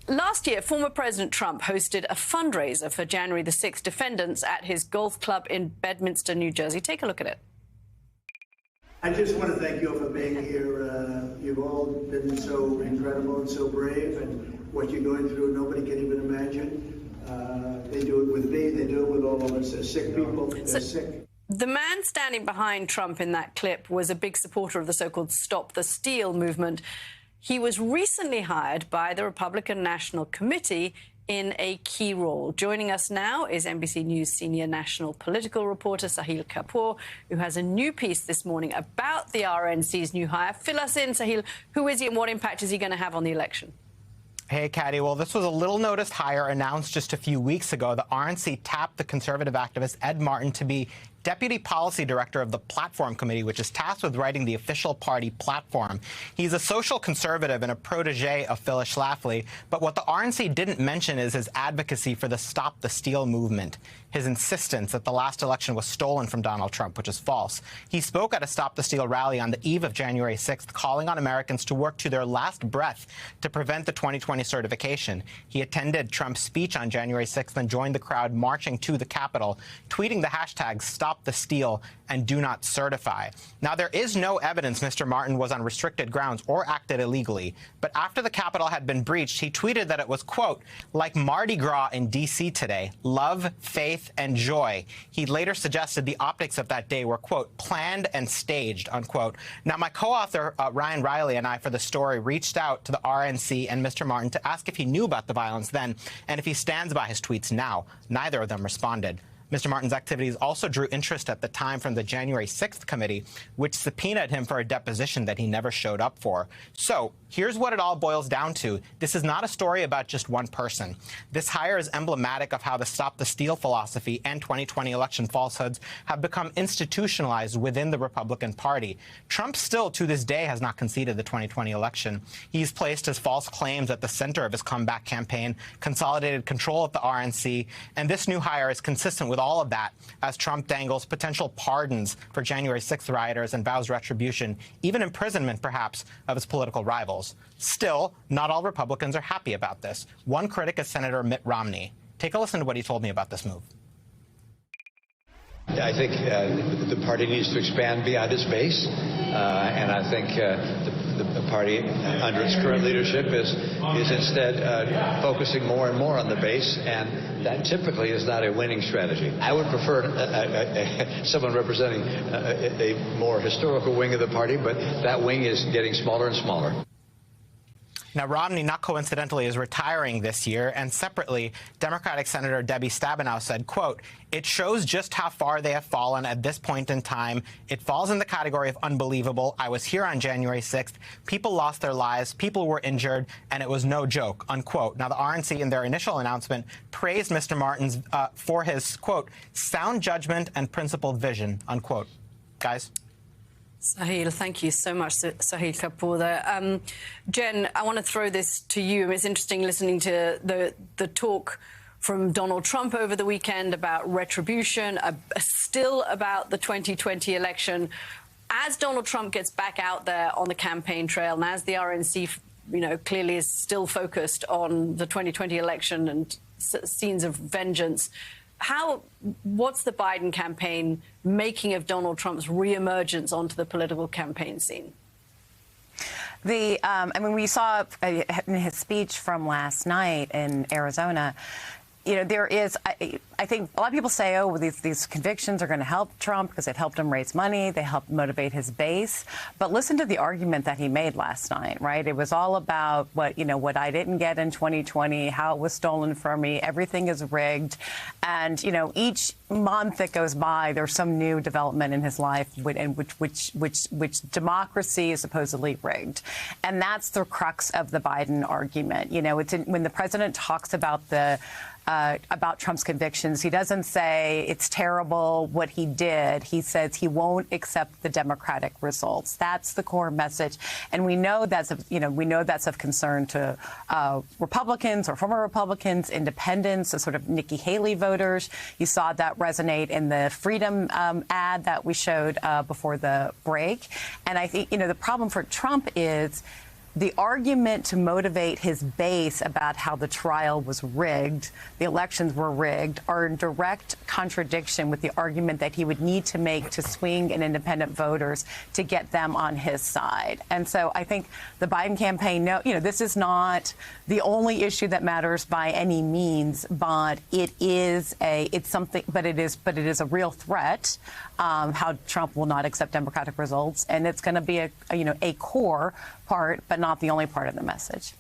Last year, former President Trump hosted a fundraiser for January the 6th defendants at his golf club in Bedminster, New Jersey. Take a look at it. I just want to thank you all for being here. You've all been so incredible and so brave, and what you're going through, nobody can even imagine. They do it with me, they do it with all of us as sick people. They're sick. The man standing behind Trump in that clip was a big supporter of the so-called Stop the Steal movement. He was recently hired by the Republican National Committee in a key role. Joining us now is NBC News senior national political reporter Sahil Kapoor, who has a new piece this morning about the RNC's new hire. Fill us in, Sahil. Who is he and what impact is he going to have on the election? Hey, Caddy. Well, this was a little-noticed hire announced just a few weeks ago. The RNC tapped the conservative activist Ed Martin to be Deputy Policy Director of the Platform Committee, which is tasked with writing the official party platform. He's a social conservative and a protege of Phyllis Schlafly, but what the RNC didn't mention is his advocacy for the Stop the Steal movement, his insistence that the last election was stolen from Donald Trump, which is false. He spoke at a Stop the Steal rally on the eve of January 6th, calling on Americans to work to their last breath to prevent the 2020 certification. He attended Trump's speech on January 6th and joined the crowd marching to the Capitol, tweeting the hashtags Stop the Steal and Do Not Certify. Now, there is no evidence Mr. Martin was on restricted grounds or acted illegally, but after the Capitol had been breached, he tweeted that it was, quote, like Mardi Gras in D.C. today, love, faith, and joy. He later suggested the optics of that day were, quote, planned and staged, unquote. Now, my co-author, Ryan Riley, and I for the story reached out to the RNC and Mr. Martin to ask if he knew about the violence then and if he stands by his tweets now. Neither of them responded. Mr. Martin's activities also drew interest at the time from the January 6th committee, which subpoenaed him for a deposition that he never showed up for. So here's what it all boils down to. This is not a story about just one person. This hire is emblematic of how the Stop the Steal philosophy and 2020 election falsehoods have become institutionalized within the Republican Party. Trump still, to this day, has not conceded the 2020 election. He's placed his false claims at the center of his comeback campaign, consolidated control of the RNC, and this new hire is consistent with all of that as Trump dangles potential pardons for January 6th rioters and vows retribution, even imprisonment, perhaps, of his political rivals. Still, not all Republicans are happy about this. One critic is Senator Mitt Romney. Take a listen to what he told me about this move. I think the party needs to expand beyond its base, and I think the party, under its current leadership, is instead focusing more and more on the base, and that typically is not a winning strategy. I would prefer someone representing a more historical wing of the party, but that wing is getting smaller and smaller. Now, Romney, not coincidentally, is retiring this year, and separately, Democratic Senator Debbie Stabenow said, quote, it shows just how far they have fallen at this point in time. It falls in the category of unbelievable. I was here on January 6th. People lost their lives. People were injured, and it was no joke, unquote. Now, the RNC, in their initial announcement, praised Mr. Martin's for his, quote, sound judgment and principled vision, unquote. Guys? Sahil, thank you so much, Sahil Kapoor there. Jen, I want to throw this to you. It's interesting listening to the talk from Donald Trump over the weekend about retribution, still about the 2020 election. As Donald Trump gets back out there on the campaign trail, and as the RNC, clearly is still focused on the 2020 election and scenes of vengeance, what's the Biden campaign making of Donald Trump's reemergence onto the political campaign scene? We saw in his speech from last night in Arizona, there is, I think a lot of people say, oh, well, these convictions are going to help Trump because it helped him raise money. They helped motivate his base. But listen to the argument that he made last night, right? It was all about what I didn't get in 2020, how it was stolen from me. Everything is rigged. And, each month that goes by, there's some new development in his life which democracy is supposedly rigged. And that's the crux of the Biden argument. When the president talks about about Trump's convictions, he doesn't say it's terrible what he did. He says he won't accept the Democratic results. That's the core message, and we know that's of concern to Republicans or former Republicans, independents, the sort of Nikki Haley voters. You saw that resonate in the Freedom ad that we showed before the break. And I think the problem for Trump is the argument to motivate his base about how the trial was rigged, the elections were rigged, are in direct contradiction with the argument that he would need to make to swing and independent voters to get them on his side. And so I think the Biden campaign, this is not the only issue that matters by any means, but it is a real threat. How Trump will not accept Democratic results, and it's going to be a core part, but not the only part of the message.